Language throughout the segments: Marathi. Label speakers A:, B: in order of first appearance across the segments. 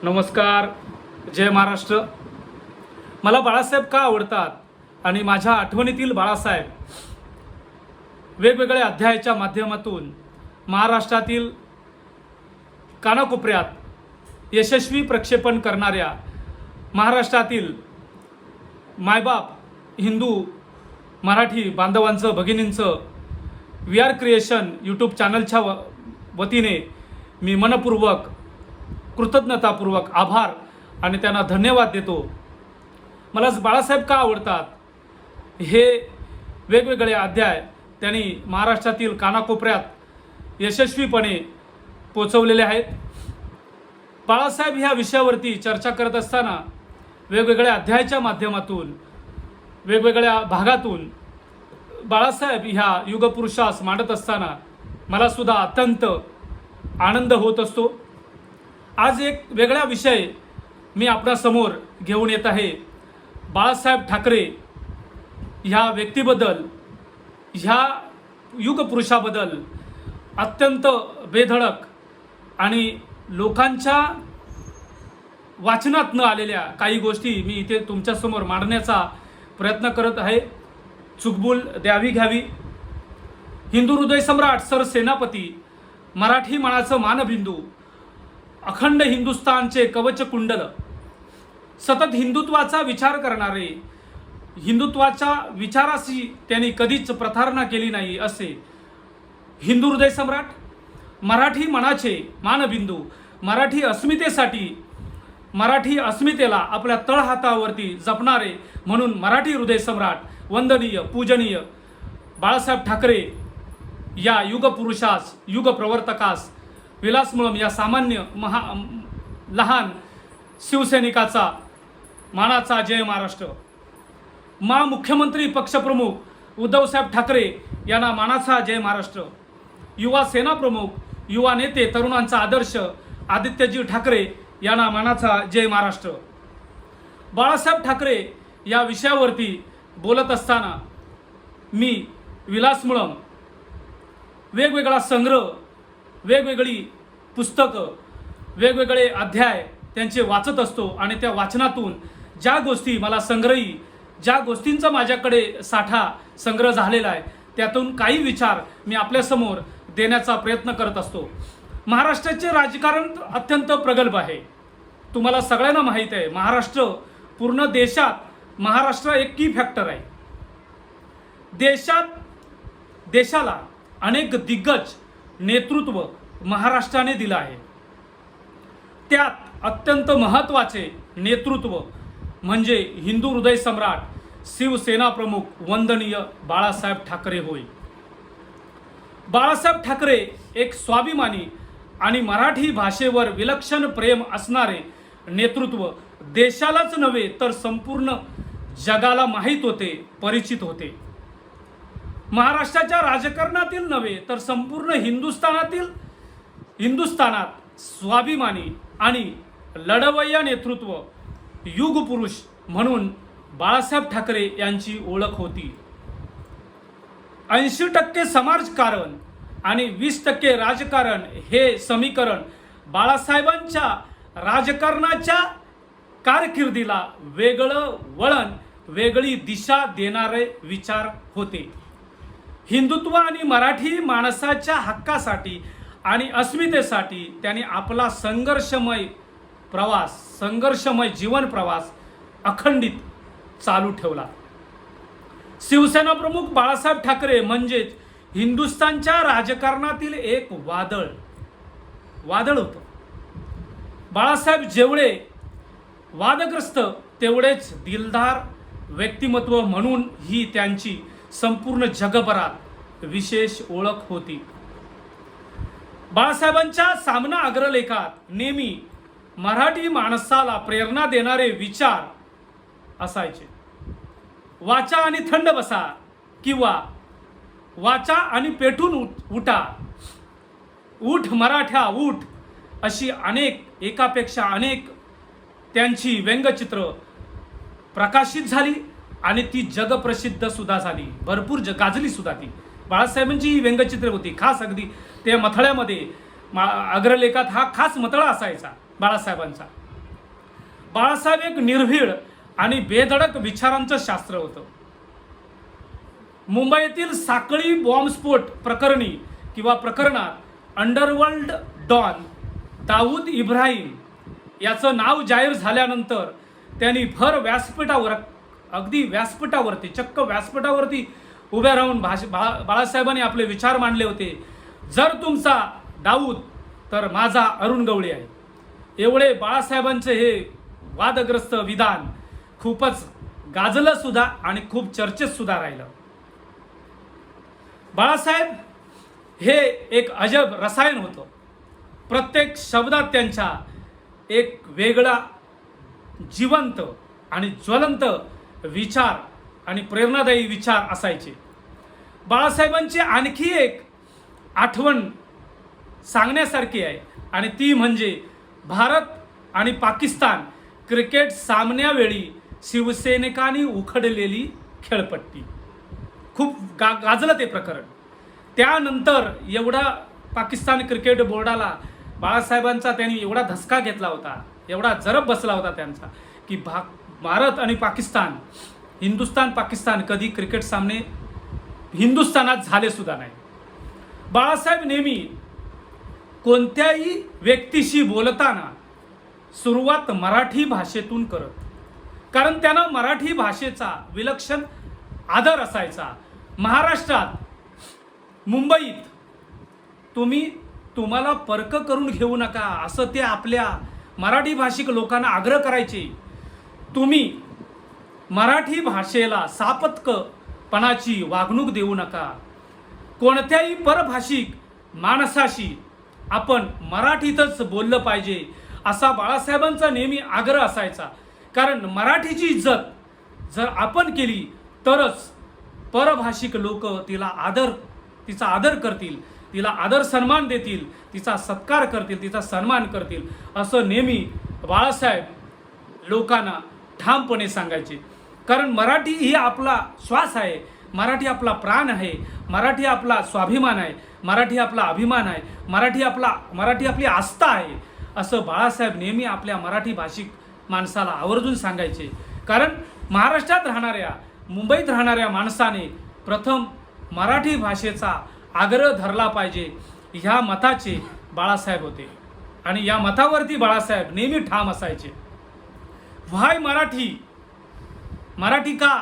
A: नमस्कार, जय महाराष्ट्र. मला बाळासाहेब का आवडतात आणि माझ्या आठवणीतील बाळासाहेब वेगवेगळ्या अध्यायाच्या माध्यमातून महाराष्ट्रातील कानाकोपऱ्यात यशस्वी प्रक्षेपण करणाऱ्या महाराष्ट्रातील मायबाप हिंदू मराठी बांधवांचं भगिनींचं VR क्रिएशन यूट्यूब चॅनलच्या वतीने मी मनपूर्वक कृतज्ञतापूर्वक आभार आणि त्यांना धन्यवाद देतो. मला बाळासाहेब का आवडतात हे वेगवेगळे अध्याय त्यांनी महाराष्ट्रातील कानाकोपऱ्यात यशस्वीपणे पोचवलेले आहेत. बाळासाहेब ह्या विषयावरती चर्चा करत असताना वेगवेगळ्या अध्यायाच्या माध्यमातून वेगवेगळ्या भागातून बाळासाहेब ह्या युगपुरुषास मांडत असताना मला सुद्धा अत्यंत आनंद होत असतो. आज एक वेगळा विषय मी आपणासमोर घेऊन येत आहे. बाळासाहेब ठाकरे ह्या व्यक्तीबद्दल, ह्या युगपुरुषाबद्दल अत्यंत बेधडक आणि लोकांच्या वाचनात न आलेल्या काही गोष्टी मी इथे तुमच्यासमोर मांडण्याचा प्रयत्न करत आहे. चुकबुल द्यावी घ्यावी. हिंदू हृदय सम्राट, सरसेनापती, मराठी मनाचं मानबिंदू, अखंड हिंदुस्थानचे कवच कुंडल, सतत हिंदुत्वाचा विचार करणारे, हिंदुत्वाच्या विचाराशी त्यांनी कधीच प्रतारणा केली नाही असे हिंदू हृदय सम्राट, मराठी मनाचे मानबिंदू, मराठी अस्मितेसाठी, मराठी अस्मितेला आपल्या तळहातावरती जपणारे म्हणून मराठी हृदय सम्राट, वंदनीय पूजनीय बाळासाहेब ठाकरे या युगपुरुषास, युगप्रवर्तकास, विलास मुळम या सामान्य लहान शिवसैनिकाचा मानाचा जय महाराष्ट्र. मुख्यमंत्री पक्षप्रमुख उद्धवसाहेब ठाकरे यांना मानाचा जय महाराष्ट्र. युवा सेना प्रमुख, युवा नेते, तरुणांचा आदर्श आदित्यजी ठाकरे यांना मानाचा जय महाराष्ट्र. बाळासाहेब ठाकरे या विषयावरती बोलत असताना मी विलास मुळम वेगवेगळा संग्रह, वेगवेगळी पुस्तकं, वेगवेगळे अध्याय त्यांचे वाचत असतो आणि त्या वाचनातून ज्या गोष्टी मला संग्रही, ज्या गोष्टींचा माझ्याकडे साठा संग्रह झालेला आहे त्यातून काही विचार मी आपल्यासमोर देण्याचा प्रयत्न करत असतो. महाराष्ट्राचे राजकारण अत्यंत प्रगल्भ आहे. तुम्हाला सगळ्यांना माहीत आहे, महाराष्ट्र पूर्ण देशात महाराष्ट्र एक की फॅक्टर आहे. देशाला अनेक दिग्गज नेतृत्व महाराष्ट्राने दिलं आहे. त्यात अत्यंत महत्त्वाचे नेतृत्व म्हणजे हिंदू हृदय सम्राट, शिवसेना प्रमुख, वंदनीय बाळासाहेब ठाकरे होय. बाळासाहेब ठाकरे एक स्वाभिमानी आणि मराठी भाषेवर विलक्षण प्रेम असणारे नेतृत्व देशालाच नव्हे तर संपूर्ण जगाला माहीत होते, परिचित होते. महाराष्ट्राच्या राजकारणातील नव्हे तर संपूर्ण हिंदुस्थानात स्वाभिमानी आणि लढवय्या नेतृत्व, युगपुरुष म्हणून बाळासाहेब ठाकरे यांची ओळख होती. 80% समाजकारण आणि 20% राजकारण हे समीकरण बाळासाहेबांच्या राजकारणाच्या कारकिर्दीला वेगळं वळण, वेगळी दिशा देणारे विचार होते. हिंदुत्व आणि मराठी माणसाच्या हक्कासाठी आणि अस्मितेसाठी त्यांनी आपला संघर्षमय जीवन प्रवास अखंडित चालू ठेवला. शिवसेना प्रमुख बाळासाहेब ठाकरे म्हणजेच हिंदुस्थानच्या राजकारणातील एक वादळ होतं. बाळासाहेब जेवढे वादग्रस्त तेवढेच दिलदार व्यक्तिमत्व म्हणून ही त्यांची संपूर्ण जगभरात विशेष ओळख होती. बाळासाहेबांच्या सामना अग्रलेखात नेहमी मराठी माणसाला प्रेरणा देणारे विचार असायचे. वाचा आणि थंड बसा किंवा वाचा आणि पेटून उठा, उठ मराठा उठ, अशी एकापेक्षा अनेक त्यांची व्यंगचित्र प्रकाशित झाली आणि ती जगप्रसिद्ध सुद्धा झाली. भरपूर गाजली सुद्धा ती. बाळासाहेबांची ही व्यंगचित्रे होती. खास अगदी त्या मथळ्यामध्ये अग्रलेखात हा खास मथळा असायचा बाळासाहेबांचा. बाळासाहेब एक निर्भीड आणि बेधडक विचारांचं शास्त्र होतं. मुंबईतील साखळी बॉम्बस्फोट प्रकरणी किंवा प्रकरणात अंडरवर्ल्ड डॉन दाऊद इब्राहिम याचं नाव जाहीर झाल्यानंतर त्यांनी भर व्यासपीठावर, अगदी व्यासपीठावरती, चक्क व्यासपीठावरती उभ्या राहून बाळासाहेबांनी आपले विचार मांडले होते. जर तुमचा दाऊद तर माझा अरुण गवळी आहे. एवढे बाळासाहेबांचे हे वादग्रस्त विधान खूपच गाजलं सुद्धा आणि खूप चर्चेत सुद्धा राहिलं. बाळासाहेब हे एक अजब रसायन होतं. प्रत्येक शब्दात त्यांच्या एक वेगळा जिवंत आणि ज्वलंत विचार आणि प्रेरणादायी विचार असायचे. बाळासाहेबांची आणखी एक आठवण सांगण्यासारखी आहे आणि ती म्हणजे भारत आणि पाकिस्तान क्रिकेट सामन्यावेळी शिवसैनिकांनी उखडलेली खेळपट्टी. खूप गाजलं ते प्रकरण. त्यानंतर एवढा पाकिस्तान क्रिकेट बोर्डाला बाळासाहेबांचा त्यांनी एवढा धसका घेतला होता, एवढा जरब बसला होता त्यांचा, की भारत आणि पाकिस्तान, हिंदुस्थान पाकिस्तान कधी क्रिकेट सामने हिंदुस्थानात झाले सुद्धा नाही. बाळासाहेब नेहमी कोणत्याही व्यक्तीशी बोलताना सुरुवात मराठी भाषेतून करत, कारण त्यांना मराठी भाषेचा विलक्षण आदर असायचा. महाराष्ट्रात, मुंबईत तुम्हाला परक करून घेऊ नका असं ते आपल्या मराठी भाषिक लोकांना आग्रह करायचे. तुम्ही मराठी भाषेला सापत्कपणाची वागणूक देऊ नका. कोणत्याही परभाषिक माणसाशी आपण मराठीतच बोललं पाहिजे असा बाळासाहेबांचा नेहमी आग्रह असायचा. कारण मराठीची इज्जत जर आपण केली तरच परभाषिक लोक तिचा आदर करतील, तिला आदर सन्मान देतील, तिचा सत्कार करतील, तिचा सन्मान करतील असं नेहमी बाळासाहेब लोकांना ठामपणे सांगायचे. कारण मराठी ही आपला श्वास आहे, मराठी आपला प्राण आहे, मराठी आपला स्वाभिमान आहे, मराठी आपला अभिमान आहे, मराठी आपली आस्था आहे असं बाळासाहेब नेहमी आपल्या मराठी भाषिक माणसाला आवर्जून सांगायचे. कारण महाराष्ट्रात राहणाऱ्या, मुंबईत राहणाऱ्या माणसाने प्रथम मराठी भाषेचा आग्रह धरला पाहिजे ह्या मताचे बाळासाहेब होते आणि या मतावरती बाळासाहेब नेहमी ठाम असायचे. व्हाय मराठी, मराठी का?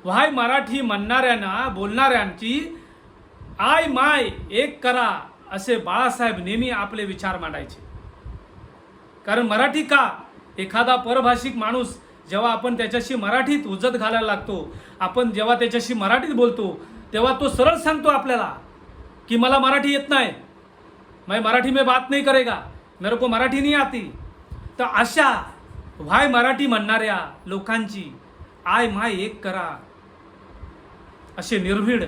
A: व्हाय मराठी म्हणणाऱ्यांना, बोलणाऱ्यांची आय माय एक करा असे बाळासाहेब नेहमी आपले विचार मांडायचे. कारण मराठी का? एखादा परभाषिक माणूस जेव्हा आपण त्याच्याशी मराठीत उजत घालायला लागतो, आपण जेव्हा त्याच्याशी मराठीत बोलतो तेव्हा तो सरळ सांगतो आपल्याला की मला मराठी येत नाही, मैं मराठी में बात नहीं करेगा, मेरे को मराठी नहीं आती. तर अशा व्हाय मराठी म्हणणाऱ्या लोकांची आय माय एक करा असे निर्भीड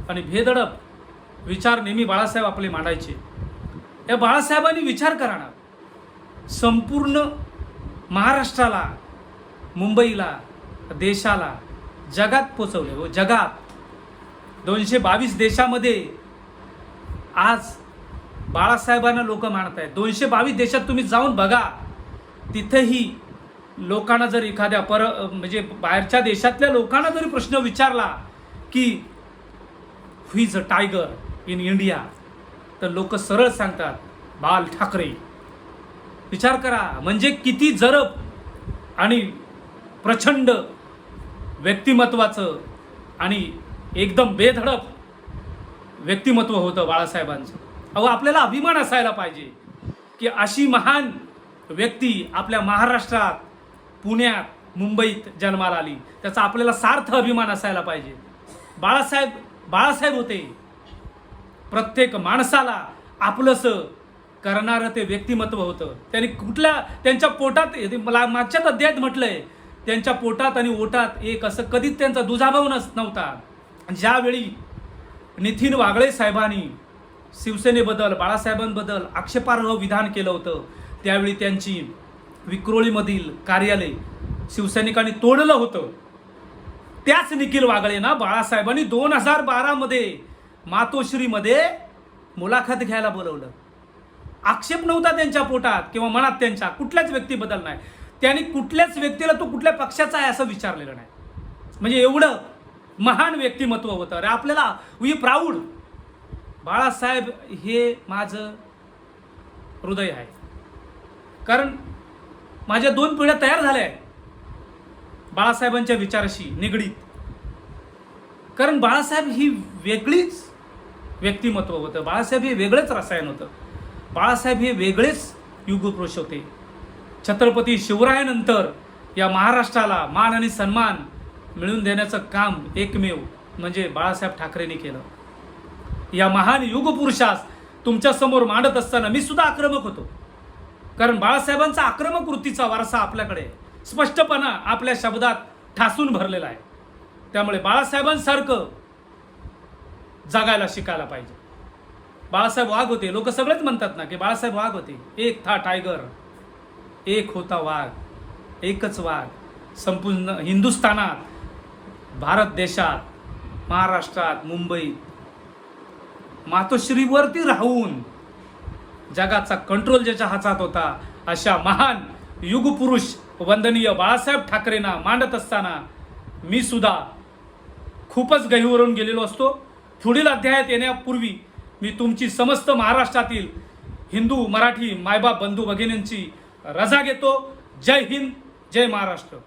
A: आणि भेदडप विचार नेहमी बाळासाहेब आपले मांडायचे. या बाळासाहेबांनी विचार करा ना, संपूर्ण महाराष्ट्राला, मुंबईला, देशाला, जगात पोचवले. व जगात 222 देशामध्ये आज बाळासाहेबांना लोक मानत आहेत. 222 देशात तुम्ही जाऊन बघा, तिथेही लोकांना जर एखाद्या म्हणजे बाहेरच्या देशातल्या लोकांना जरी प्रश्न विचारला की who is a tiger in India, तर लोक सरळ सांगतात बाल ठाकरे. विचार करा म्हणजे किती जरब आणि प्रचंड व्यक्तिमत्वाचं आणि एकदम बेधडक व्यक्तिमत्व होतं बाळासाहेबांचं. अहो, आपल्याला अभिमान असायला पाहिजे की अशी महान व्यक्ती आपल्या महाराष्ट्रात, पुण्यात, मुंबईत जन्माला आली. त्याचा आपल्याला सार्थ अभिमान असायला पाहिजे. बाळासाहेब होते प्रत्येक माणसाला आपलंसं करणारं ते व्यक्तिमत्व होतं. त्यांच्या पोटात, मला मागच्याच अध्यायात म्हटलंय, त्यांच्या पोटात आणि ओटात एक असं कधीच त्यांचा दुजाभाव नव्हता. ज्यावेळी नितीन वागळे साहेबांनी शिवसेनेबद्दल, बाळासाहेबांबद्दल आक्षेपार्ह विधान केलं होतं, त्यावेळी त्यांची विक्रोळीमधील कार्यालय शिवसैनिकांनी तोडलं होतं. त्याच निखिल वागळेंना बाळासाहेबांनी 2012 मध्ये मातोश्रीमध्ये मुलाखत घ्यायला बोलवलं. आक्षेप नव्हता त्यांच्या पोटात किंवा मनात त्यांच्या कुठल्याच व्यक्तीबद्दल नाही. त्यांनी कुठल्याच व्यक्तीला तो कुठल्या पक्षाचा आहे असं विचारलेलं नाही. म्हणजे एवढं महान व्यक्तिमत्व होतं. अरे आपल्याला वी प्राऊड. बाळासाहेब हे माझं हृदय आहे. कारण माझ्या 2 पिढ्या तयार झाल्या आहेत बाळासाहेबांच्या विचाराशी निगडीत. कारण बाळासाहेब ही वेगळीच व्यक्तिमत्व होतं. बाळासाहेब हे वेगळंच रसायन होतं. बाळासाहेब हे वेगळेच युगपुरुष होते. छत्रपती शिवरायानंतर या महाराष्ट्राला मान आणि सन्मान मिळवून देण्याचं काम एकमेव म्हणजे बाळासाहेब ठाकरेंनी केलं. या महान युगपुरुषास तुमच्या समोर मांडत असताना मी सुद्धा आक्रमक होतो. कारण बाळासाहेबांचा आक्रमक वृत्तीचा वारसा आपल्याकडे स्पष्टपणा आपल्या शब्दात ठासून भरलेला आहे. त्यामुळे बाळासाहेबांसारखं जगायला शिकायला पाहिजे. बाळासाहेब वाघ होते. लोक सगळेच म्हणतात ना की बाळासाहेब वाघ होते. एक था टायगर, एक होता वाघ, एकच वाघ. संपूर्ण हिंदुस्थानात, भारत देशात, महाराष्ट्रात, मुंबईत मातोश्रीवरती राहून जगाचा कंट्रोल ज्याच्या हातात होता अशा महान युगपुरुष वंदनीय बाळासाहेब ठाकरेंना मांडत असताना मी सुद्धा खूपच गहिवरून गेलेलो असतो. पुढील अध्यायात येण्यापूर्वी मी तुमची समस्त महाराष्ट्रातील हिंदू मराठी मायबाप बंधू भगिनींची रजा घेतो. जय हिंद, जय महाराष्ट्र.